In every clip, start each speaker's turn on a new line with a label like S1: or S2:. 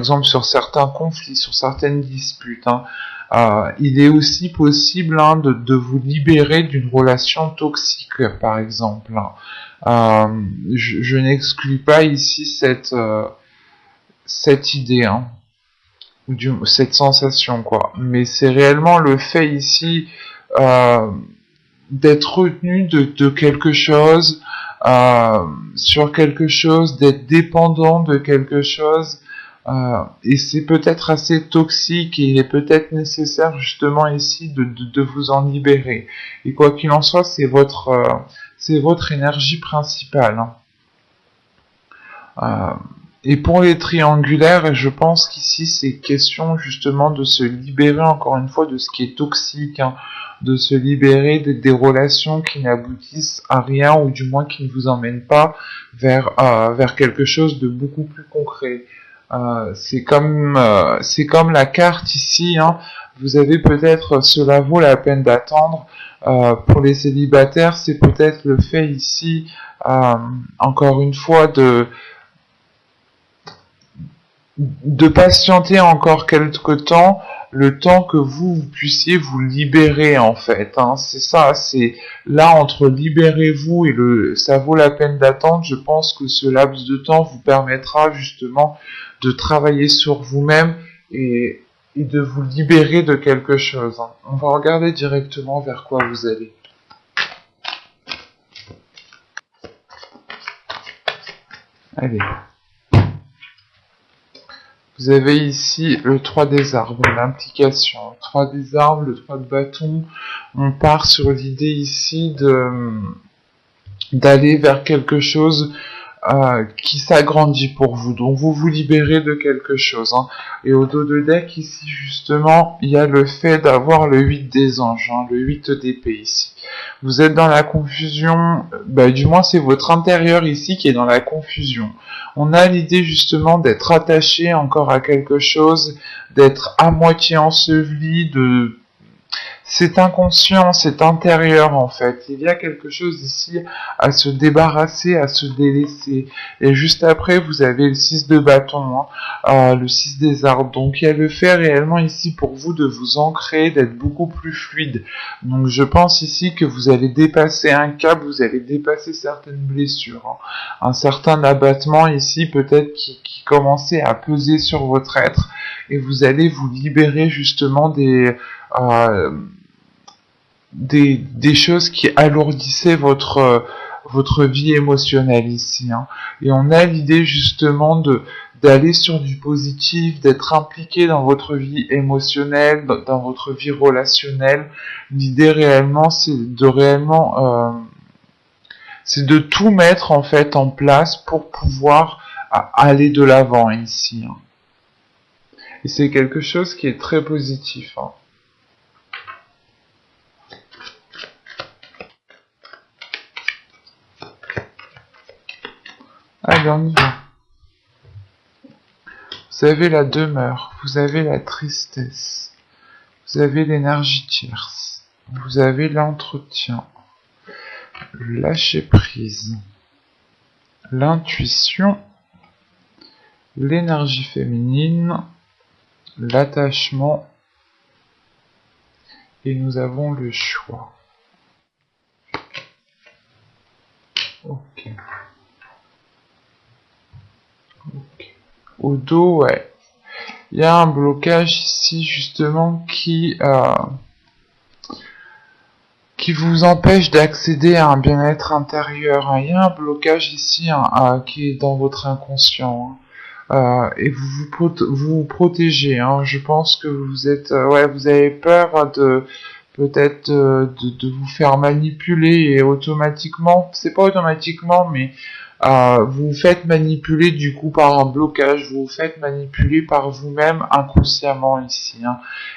S1: exemple sur certains conflits, sur certaines disputes. Il est aussi possible de vous libérer d'une relation toxique, par exemple. Je n'exclus pas ici cette idée, ou cette sensation, quoi. Mais c'est réellement le fait ici d'être retenu de quelque chose, sur quelque chose, d'être dépendant de quelque chose. Et c'est peut-être assez toxique et il est peut-être nécessaire justement ici de vous en libérer. Et quoi qu'il en soit, c'est votre énergie principale. Et pour les triangulaires, je pense qu'ici c'est question justement de se libérer encore une fois de ce qui est toxique, de se libérer des relations qui n'aboutissent à rien ou du moins qui ne vous emmènent pas vers quelque chose de beaucoup plus concret. C'est comme la carte ici. Vous avez peut-être cela vaut la peine d'attendre. Pour les célibataires, c'est peut-être le fait ici, encore une fois, de patienter encore quelques temps, le temps que vous puissiez vous libérer en fait. C'est ça, c'est là entre libérez-vous et ça vaut la peine d'attendre. Je pense que ce laps de temps vous permettra justement de travailler sur vous-même et de vous libérer de quelque chose. On va regarder directement vers quoi vous allez. Allez. Vous avez ici le 3 des arbres, l'implication. Le 3 des arbres, le 3 de bâton. On part sur l'idée ici d'aller vers quelque chose qui s'agrandit pour vous. Donc vous vous libérez de quelque chose. Et au dos de deck, ici justement, il y a le fait d'avoir le 8 des anges, le 8 d'épée ici. Vous êtes dans la confusion, du moins c'est votre intérieur ici qui est dans la confusion. On a l'idée justement d'être attaché encore à quelque chose, d'être à moitié enseveli, c'est inconscient, c'est intérieur en fait. Il y a quelque chose ici à se débarrasser, à se délaisser. Et juste après, vous avez le 6 de bâton, le 6 des arbres. Donc il y a le fait réellement ici pour vous de vous ancrer, d'être beaucoup plus fluide. Donc je pense ici que vous allez dépasser un cap, vous allez dépasser certaines blessures. Un certain abattement ici peut-être qui commençait à peser sur votre être. Et vous allez vous libérer justement des choses qui alourdissaient votre vie émotionnelle ici. Et on a l'idée justement d'aller sur du positif, d'être impliqué dans votre vie émotionnelle, dans votre vie relationnelle. L'idée réellement, c'est de tout mettre en fait en place pour pouvoir aller de l'avant ici. Et c'est quelque chose qui est très positif. Allez, on y va. Vous avez la demeure, vous avez la tristesse, vous avez l'énergie tierce, vous avez l'entretien, le lâcher prise, l'intuition, l'énergie féminine, l'attachement, et nous avons le choix. Ok. Au dos, ouais. Il y a un blocage ici justement qui vous empêche d'accéder à un bien-être intérieur. Il y a un blocage ici qui est dans votre inconscient. Et vous protégez. Je pense que vous êtes, vous avez peur de peut-être de vous faire manipuler et automatiquement, c'est pas automatiquement, mais vous vous faites manipuler du coup par un blocage, vous vous faites manipuler par vous-même inconsciemment ici.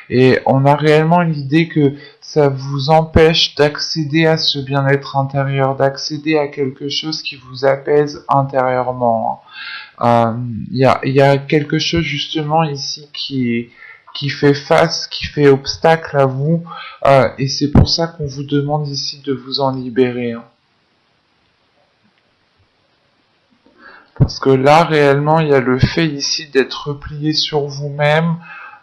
S1: Et on a réellement l'idée que ça vous empêche d'accéder à ce bien-être intérieur, d'accéder à quelque chose qui vous apaise intérieurement. Il y a quelque chose justement ici qui fait face, qui fait obstacle à vous, et c'est pour ça qu'on vous demande ici de vous en libérer. Parce que là, réellement, il y a le fait ici d'être replié sur vous-même,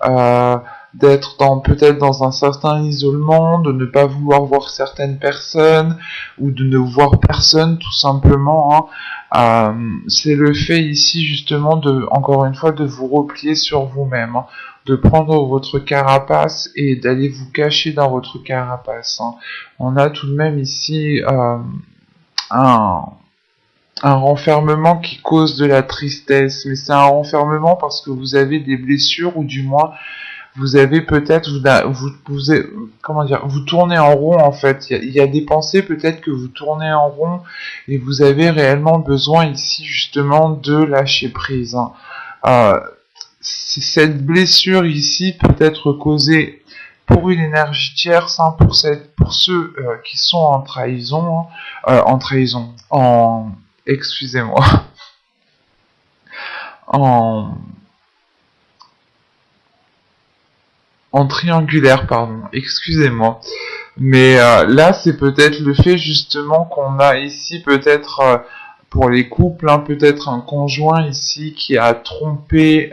S1: euh, d'être peut-être dans un certain isolement, de ne pas vouloir voir certaines personnes, ou de ne voir personne tout simplement. Hein. C'est le fait ici justement encore une fois, de vous replier sur vous-même, hein, de prendre votre carapace et d'aller vous cacher dans votre carapace. Hein. On a tout de même ici un un renfermement qui cause de la tristesse, mais c'est un renfermement parce que vous avez des blessures, ou du moins vous avez peut-être comment dire, vous tournez en rond en fait. Il y a des pensées peut-être que vous tournez en rond, et vous avez réellement besoin ici justement de lâcher prise. Hein. Euh, Cette blessure ici peut être causée pour une énergie tierce, hein, pour ceux qui sont en trahison, hein, excusez-moi, en, en triangulaire, pardon, excusez-moi. Mais là, c'est peut-être le fait justement qu'on a ici peut-être pour les couples, hein, peut-être un conjoint ici qui a trompé,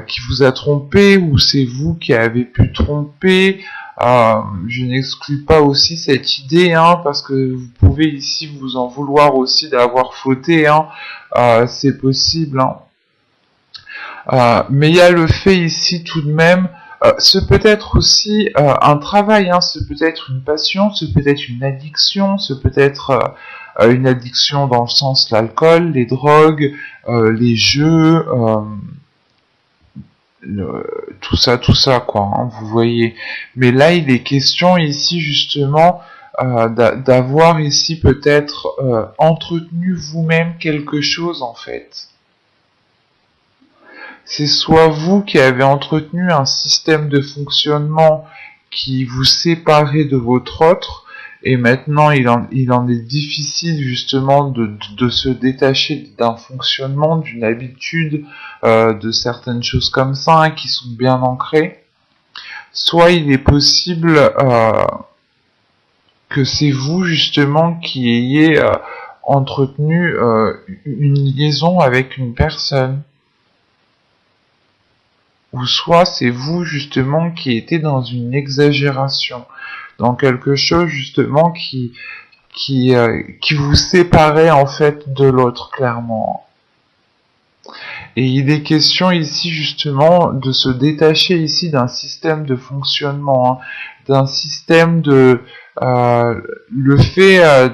S1: qui vous a trompé, ou c'est vous qui avez pu tromper. Je n'exclus pas aussi cette idée, hein, parce que vous pouvez ici vous en vouloir aussi d'avoir fauté, hein, c'est possible. Hein. Mais il y a le fait ici tout de même, ce peut être aussi un travail, hein, ce peut être une passion, ce peut être une addiction, ce peut être une addiction dans le sens l'alcool, les drogues, les jeux, tout ça, quoi, hein, vous voyez. Mais là, il est question ici justement d'avoir ici peut-être entretenu vous-même quelque chose en fait. C'est soit vous qui avez entretenu un système de fonctionnement qui vous séparait de votre autre, et maintenant il en est difficile justement de se détacher d'un fonctionnement, d'une habitude, de certaines choses comme ça, hein, qui sont bien ancrées. Soit il est possible que c'est vous justement qui ayez entretenu une liaison avec une personne. Ou soit c'est vous justement qui étiez dans une exagération, dans quelque chose justement qui vous séparait en fait de l'autre, clairement. Et il est question ici justement de se détacher ici d'un système de fonctionnement, hein, d'un système le fait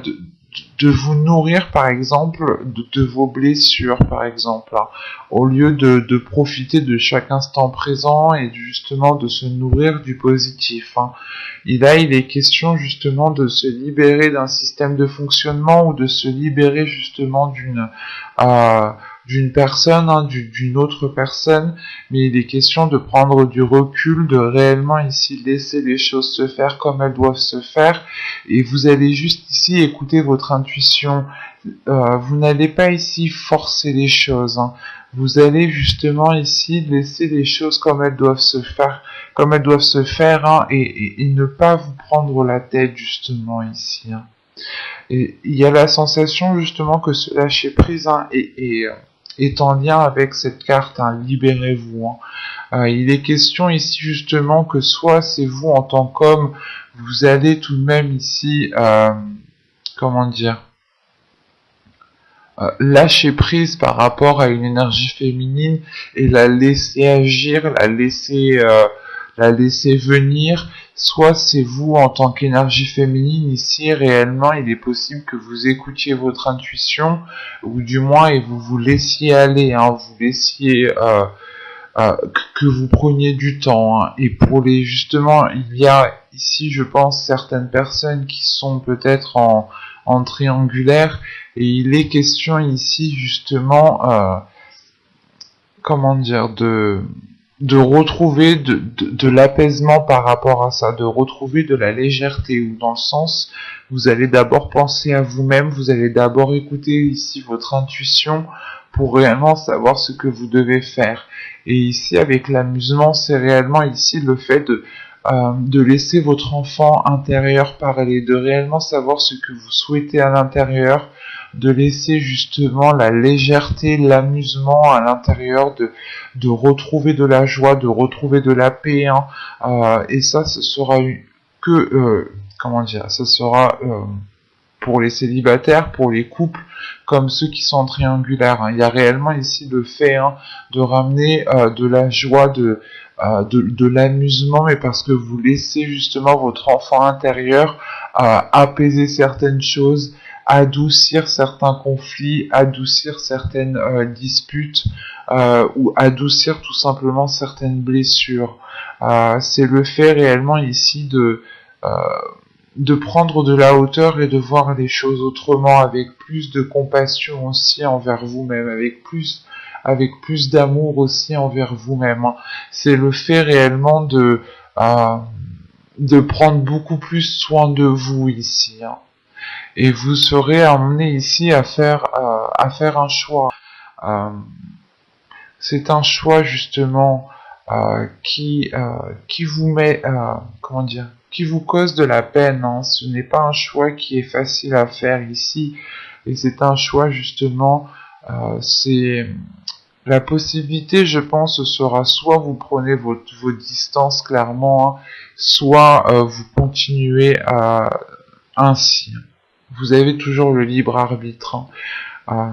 S1: de vous nourrir par exemple de vos blessures par exemple, hein, au lieu de profiter de chaque instant présent et justement de se nourrir du positif. Hein. Et là il est question justement de se libérer d'un système de fonctionnement, ou de se libérer justement d'une personne, hein, d'une autre personne, mais il est question de prendre du recul, de réellement ici laisser les choses se faire comme elles doivent se faire, et vous allez juste ici écouter votre intuition. Vous n'allez pas ici forcer les choses, hein. Vous allez justement ici laisser les choses comme elles doivent se faire, hein, et ne pas vous prendre la tête justement ici. Hein. Et il y a la sensation justement que ce lâcher prise, hein, est en lien avec cette carte, hein, libérez-vous. Hein. Il est question ici justement que soit c'est vous en tant qu'homme, vous allez tout de même ici, comment dire, lâcher prise par rapport à une énergie féminine et la laisser agir, la laisser venir. Soit c'est vous en tant qu'énergie féminine ici, réellement il est possible que vous écoutiez votre intuition, ou du moins et vous vous laissiez aller, hein, vous laissiez que vous preniez du temps. Hein. Et pour les justement, il y a ici je pense certaines personnes qui sont peut-être en triangulaire, et il est question ici justement comment dire, de retrouver de l'apaisement par rapport à ça, de retrouver de la légèreté, ou dans le sens, vous allez d'abord penser à vous-même, vous allez d'abord écouter ici votre intuition pour réellement savoir ce que vous devez faire. Et ici, avec l'amusement, c'est réellement ici le fait de laisser votre enfant intérieur parler, de réellement savoir ce que vous souhaitez à l'intérieur, de laisser justement la légèreté, l'amusement à l'intérieur, de retrouver de la joie, de retrouver de la paix, hein. Et ça, ce sera comment dire, ce sera pour les célibataires, pour les couples, comme ceux qui sont triangulaires, hein. Il y a réellement ici le fait, hein, de ramener de la joie, de l'amusement, mais parce que vous laissez justement votre enfant intérieur apaiser certaines choses, adoucir certains conflits, adoucir certaines disputes, ou adoucir tout simplement certaines blessures. C'est le fait réellement ici de prendre de la hauteur et de voir les choses autrement, avec plus de compassion aussi envers vous-même, avec plus d'amour aussi envers vous-même, hein. C'est le fait réellement de prendre beaucoup plus soin de vous ici, hein. Et vous serez amené ici à faire un choix. Euh, c'est un choix justement qui vous met, comment dire, qui vous cause de la peine, hein. Ce n'est pas un choix qui est facile à faire ici, et c'est un choix justement, c'est la possibilité, je pense, sera soit vous prenez vos distances clairement, hein, soit vous continuez ainsi. Vous avez toujours le libre arbitre, hein. Euh,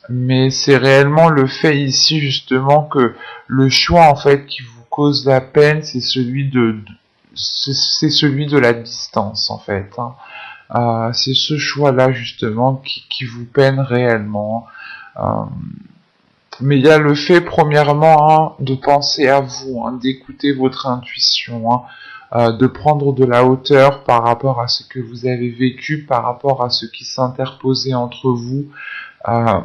S1: mais c'est réellement le fait ici justement que le choix en fait qui vous cause la peine, c'est celui de la distance en fait, hein. C'est ce choix-là justement qui vous peine réellement. Mais il y a le fait premièrement, hein, de penser à vous, hein, d'écouter votre intuition, hein, de prendre de la hauteur par rapport à ce que vous avez vécu, par rapport à ce qui s'interposait entre vous. Euh,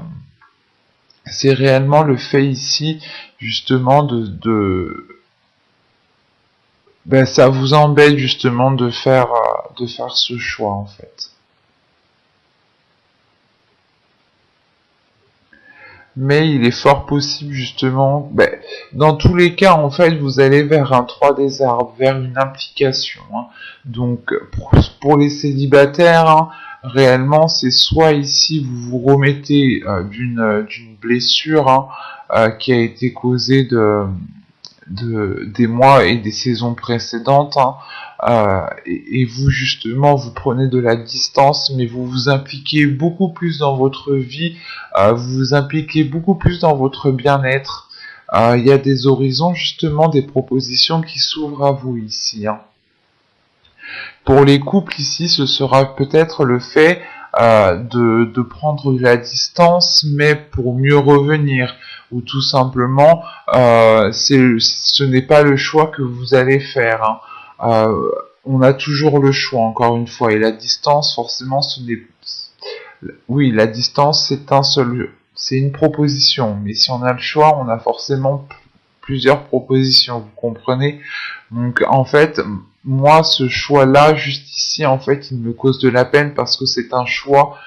S1: c'est réellement le fait ici, justement, ben, ça vous embête justement de faire ce choix en fait. Mais il est fort possible justement, ben, dans tous les cas en fait, vous allez vers un 3 des arbres, vers une implication, hein. Donc pour les célibataires, hein, réellement c'est soit ici vous vous remettez d'une blessure, hein, qui a été causée des mois et des saisons précédentes, hein, et vous justement vous prenez de la distance, mais vous vous impliquez beaucoup plus dans votre vie, vous vous impliquez beaucoup plus dans votre bien-être. Il y a des horizons justement, des propositions qui s'ouvrent à vous ici, hein. Pour les couples ici, ce sera peut-être le fait de prendre de la distance, mais pour mieux revenir, ou tout simplement, ce n'est pas le choix que vous allez faire, hein. On a toujours le choix, encore une fois, et la distance, forcément, ce n'est... Oui, la distance, c'est une proposition, mais si on a le choix, on a forcément plusieurs propositions, vous comprenez? Donc en fait, moi ce choix-là, juste ici, en fait, il me cause de la peine parce que c'est un choix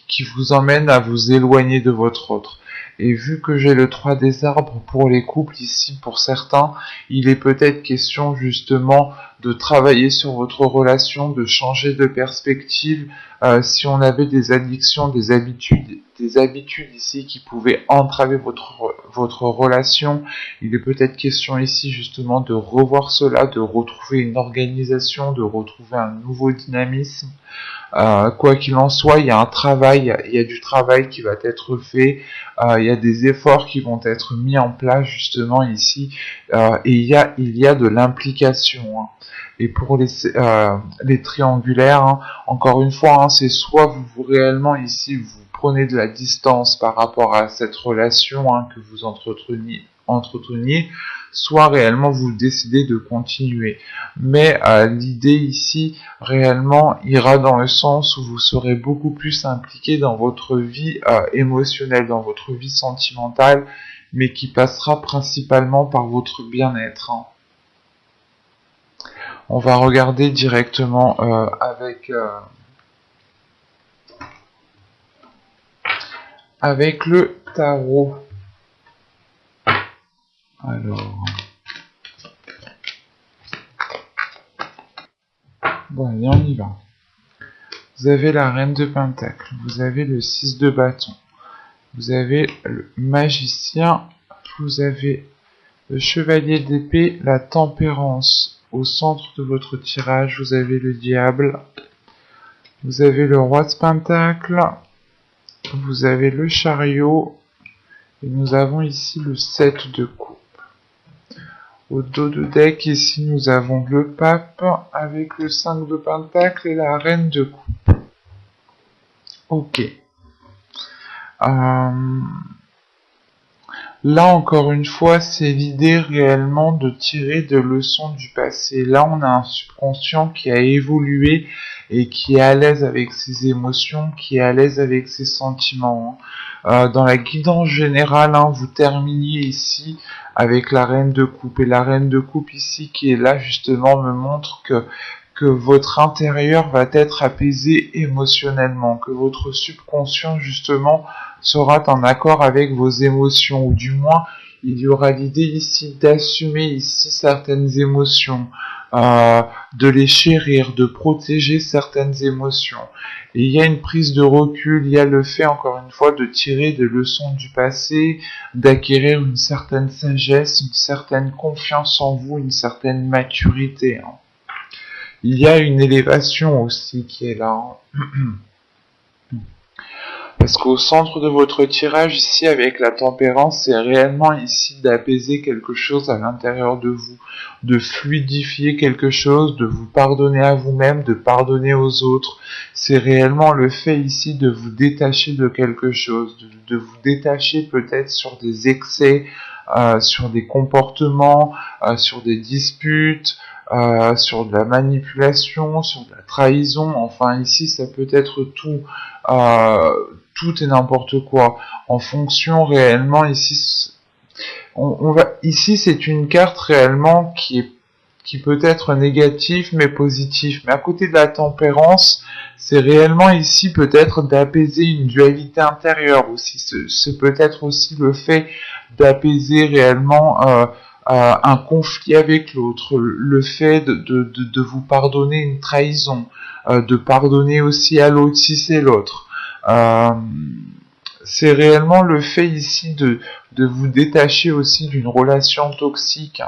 S1: qui vous emmène à vous éloigner de votre autre. Et vu que j'ai le 3 des arbres pour les couples ici, pour certains, il est peut-être question justement de travailler sur votre relation, de changer de perspective. Si on avait des addictions, des habitudes ici qui pouvaient entraver votre relation, il est peut-être question ici justement de revoir cela, de retrouver une organisation, de retrouver un nouveau dynamisme. Quoi qu'il en soit, il y a un travail, il y a du travail qui va être fait, il y a des efforts qui vont être mis en place justement ici, et il y a de l'implication, hein. Et pour les triangulaires, hein, encore une fois, hein, c'est soit vous réellement ici vous prenez de la distance par rapport à cette relation, hein, que vous entreteniez, soit réellement vous décidez de continuer. Mais l'idée ici réellement ira dans le sens où vous serez beaucoup plus impliqué dans votre vie émotionnelle, dans votre vie sentimentale, mais qui passera principalement par votre bien-être, hein. On va regarder directement avec le tarot. Alors, bon, allez, on y va. vous avez la reine de pentacle, vous avez le 6 de bâton, vous avez le magicien, vous avez le chevalier d'épée, la tempérance. Au centre de votre tirage, vous avez le diable, vous avez le roi de pentacle, vous avez le chariot, et nous avons ici le 7 de coupe. Au dos de deck, ici, nous avons le pape avec le 5 de pentacle et la reine de coupe. Ok. Là, encore une fois, c'est l'idée réellement de tirer des leçons du passé. Là, on a un subconscient qui a évolué et qui est à l'aise avec ses émotions, qui est à l'aise avec ses sentiments. Dans la guidance générale, vous terminiez ici avec la reine de coupe. Et la reine de coupe ici, qui est là, justement, me montre que votre intérieur va être apaisé émotionnellement, que votre subconscient, justement, sera en accord avec vos émotions, ou du moins, il y aura l'idée ici d'assumer ici certaines émotions, de les chérir, de protéger certaines émotions. Et il y a une prise de recul, il y a le fait, encore une fois, de tirer des leçons du passé, d'acquérir une certaine sagesse, une certaine confiance en vous, une certaine maturité. Il y a une élévation aussi qui est là. Parce qu'au centre de votre tirage ici avec la tempérance, c'est réellement ici d'apaiser quelque chose à l'intérieur de vous, de fluidifier quelque chose, de vous pardonner à vous-même, de pardonner aux autres. C'est réellement le fait ici de vous détacher de quelque chose, de vous détacher peut-être sur des excès, sur des comportements, sur des disputes, sur de la manipulation, sur de la trahison. Enfin ici ça peut être tout. Tout et n'importe quoi, en fonction réellement ici, ici c'est une carte réellement qui peut être négative mais positive, mais à côté de la tempérance, c'est réellement ici peut-être d'apaiser une dualité intérieure aussi, c'est peut-être aussi le fait d'apaiser réellement un conflit avec l'autre, le fait de vous pardonner une trahison, de pardonner aussi à l'autre si c'est l'autre. C'est réellement le fait ici de vous détacher aussi d'une relation toxique.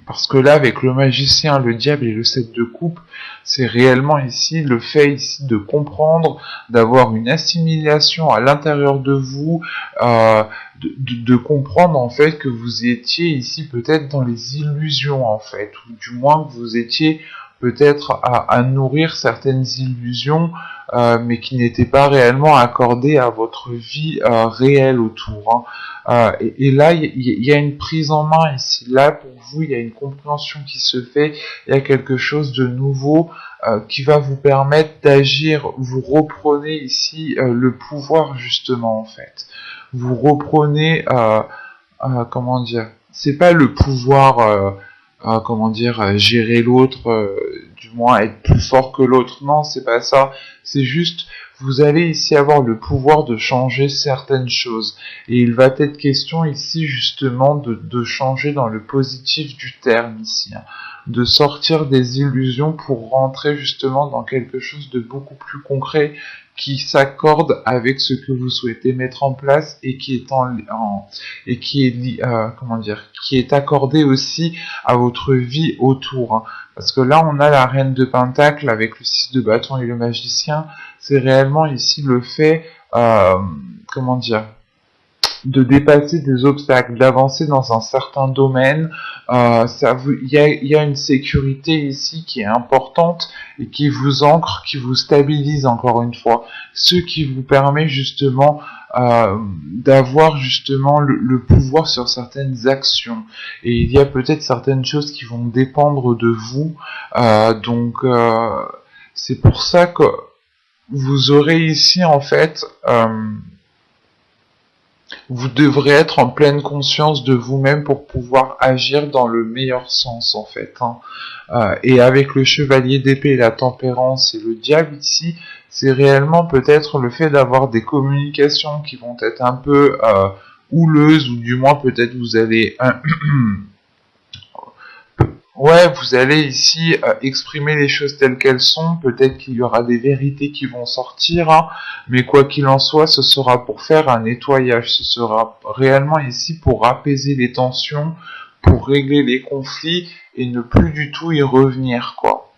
S1: Parce que là, avec le magicien, le diable et le 7 de coupe, c'est réellement ici le fait ici de comprendre, d'avoir une assimilation à l'intérieur de vous, de comprendre en fait que vous étiez ici peut-être dans les illusions en fait, ou du moins que vous étiez peut-être à nourrir certaines illusions, mais qui n'étaient pas réellement accordées à votre vie réelle autour. Et là, il y a une prise en main ici. Là, pour vous, il y a une compréhension qui se fait. Il y a quelque chose de nouveau qui va vous permettre d'agir. Vous reprenez ici le pouvoir, justement, en fait. Vous reprenez, comment dire, c'est pas le pouvoir, comment dire, gérer l'autre, du moins être plus fort que l'autre. Non, c'est pas ça. C'est juste, vous allez ici avoir le pouvoir de changer certaines choses. Et il va être question ici justement de changer dans le positif du terme ici. De sortir des illusions pour rentrer justement dans quelque chose de beaucoup plus concret qui s'accorde avec ce que vous souhaitez mettre en place et qui est et qui est comment dire, qui est accordé aussi à votre vie autour. Parce que là on a la reine de pentacle avec le 6 de bâton et le magicien. C'est réellement ici le fait, comment dire, de dépasser des obstacles, d'avancer dans un certain domaine. Il y a une sécurité ici qui est importante et qui vous ancre, qui vous stabilise encore une fois, ce qui vous permet justement d'avoir justement le pouvoir sur certaines actions. Et il y a peut-être certaines choses qui vont dépendre de vous, donc c'est pour ça que vous aurez ici en fait vous devrez être en pleine conscience de vous-même pour pouvoir agir dans le meilleur sens en fait. Et avec le chevalier d'épée, la tempérance et le diable ici, c'est réellement peut-être le fait d'avoir des communications qui vont être un peu houleuses, ou du moins peut-être vous allez Ouais, vous allez ici exprimer les choses telles qu'elles sont, peut-être qu'il y aura des vérités qui vont sortir, hein, mais quoi qu'il en soit, ce sera pour faire un nettoyage, ce sera réellement ici pour apaiser les tensions, pour régler les conflits et ne plus du tout y revenir, quoi.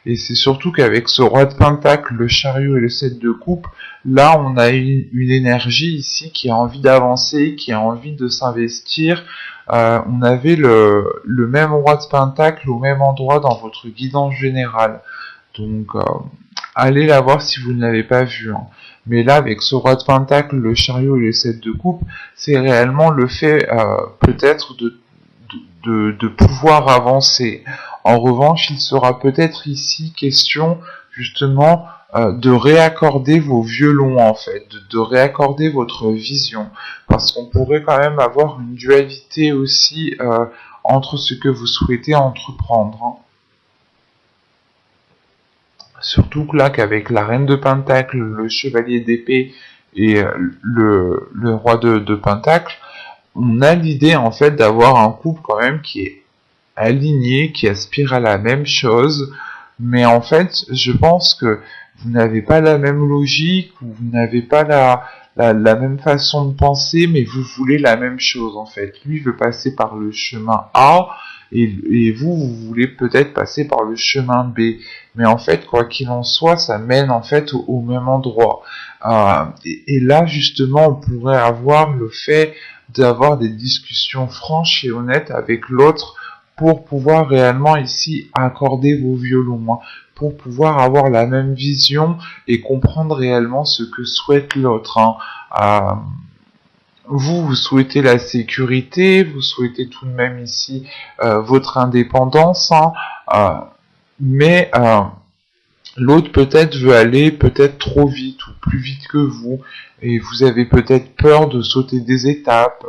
S1: Et c'est surtout qu'avec ce roi de pentacle, le chariot et le 7 de coupe, là on a une énergie ici qui a envie d'avancer, qui a envie de s'investir. On avait le même roi de pentacle au même endroit dans votre guidance générale. Donc allez la voir si vous ne l'avez pas vu, hein. Mais là, avec ce roi de pentacle, le chariot et les 7 de coupe, c'est réellement le fait peut-être de pouvoir avancer. En revanche, il sera peut-être ici question justement de réaccorder vos violons en fait, de réaccorder votre vision, parce qu'on pourrait quand même avoir une dualité aussi entre ce que vous souhaitez entreprendre, hein. Surtout que là, qu'avec la reine de pentacle, le chevalier d'épée et le roi de pentacle, on a l'idée en fait d'avoir un couple quand même qui est aligné, qui aspire à la même chose, mais en fait, je pense que vous n'avez pas la même logique, ou vous n'avez pas la même façon de penser, mais vous voulez la même chose en fait. Lui veut passer par le chemin A, et vous voulez peut-être passer par le chemin B. Mais en fait, quoi qu'il en soit, ça mène en fait au même endroit. Et là, justement, on pourrait avoir le fait d'avoir des discussions franches et honnêtes avec l'autre pour pouvoir réellement ici accorder vos violons, hein, pour pouvoir avoir la même vision et comprendre réellement ce que souhaite l'autre, hein. Euh, vous souhaitez la sécurité, vous souhaitez tout de même ici votre indépendance, hein, euh, mais l'autre peut-être veut aller peut-être trop vite ou plus vite que vous, et vous avez peut-être peur de sauter des étapes,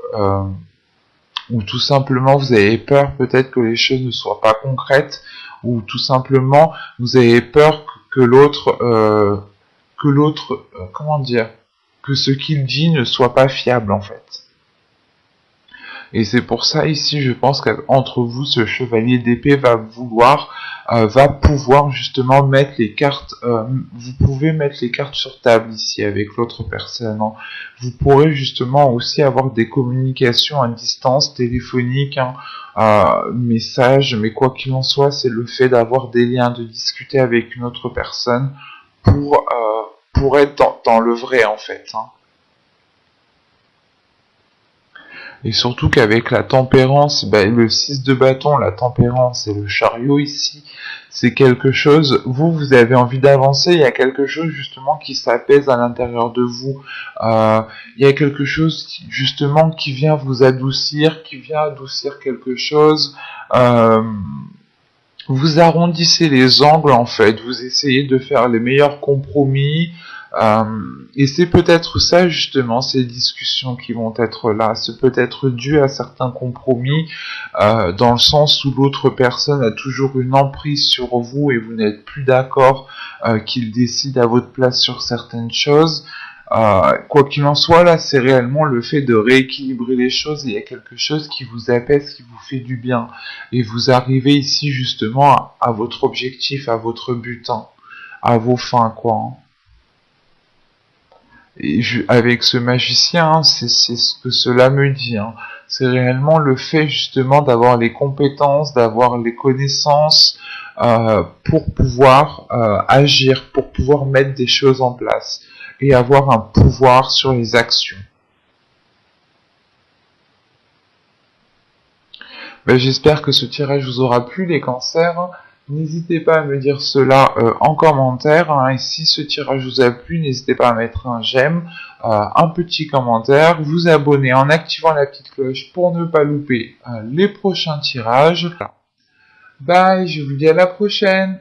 S1: ou tout simplement vous avez peur peut-être que les choses ne soient pas concrètes, ou tout simplement vous avez peur comment dire, que ce qu'il dit ne soit pas fiable en fait. Et c'est pour ça ici, je pense qu'entre vous, ce chevalier d'épée va pouvoir justement mettre les cartes. Vous pouvez mettre les cartes sur table ici avec l'autre personne, hein. Vous pourrez justement aussi avoir des communications à distance, téléphoniques, hein, messages, mais quoi qu'il en soit, c'est le fait d'avoir des liens, de discuter avec une autre personne pour être dans le vrai en fait, hein. Et surtout qu'avec la tempérance, le 6 de bâton, la tempérance et le chariot ici, c'est quelque chose, vous avez envie d'avancer, il y a quelque chose justement qui s'apaise à l'intérieur de vous. Il y a quelque chose justement qui vient vous adoucir, qui vient adoucir quelque chose. Vous arrondissez les angles en fait, vous essayez de faire les meilleurs compromis, et c'est peut-être ça justement, ces discussions qui vont être là, c'est peut-être dû à certains compromis, dans le sens où l'autre personne a toujours une emprise sur vous et vous n'êtes plus d'accord qu'il décide à votre place sur certaines choses. Quoi qu'il en soit, là, c'est réellement le fait de rééquilibrer les choses, et il y a quelque chose qui vous apaise, qui vous fait du bien. Et vous arrivez ici justement à votre objectif, à votre but, hein, à vos fins, quoi, hein. Et avec ce magicien, hein, c'est ce que cela me dit, hein. C'est réellement le fait justement d'avoir les compétences, d'avoir les connaissances pour pouvoir agir, pour pouvoir mettre des choses en place et avoir un pouvoir sur les actions. J'espère que ce tirage vous aura plu, les cancers. N'hésitez pas à me dire cela en commentaire, hein. Et si ce tirage vous a plu, n'hésitez pas à mettre un j'aime, un petit commentaire, vous abonner en activant la petite cloche pour ne pas louper les prochains tirages. Bye, je vous dis à la prochaine.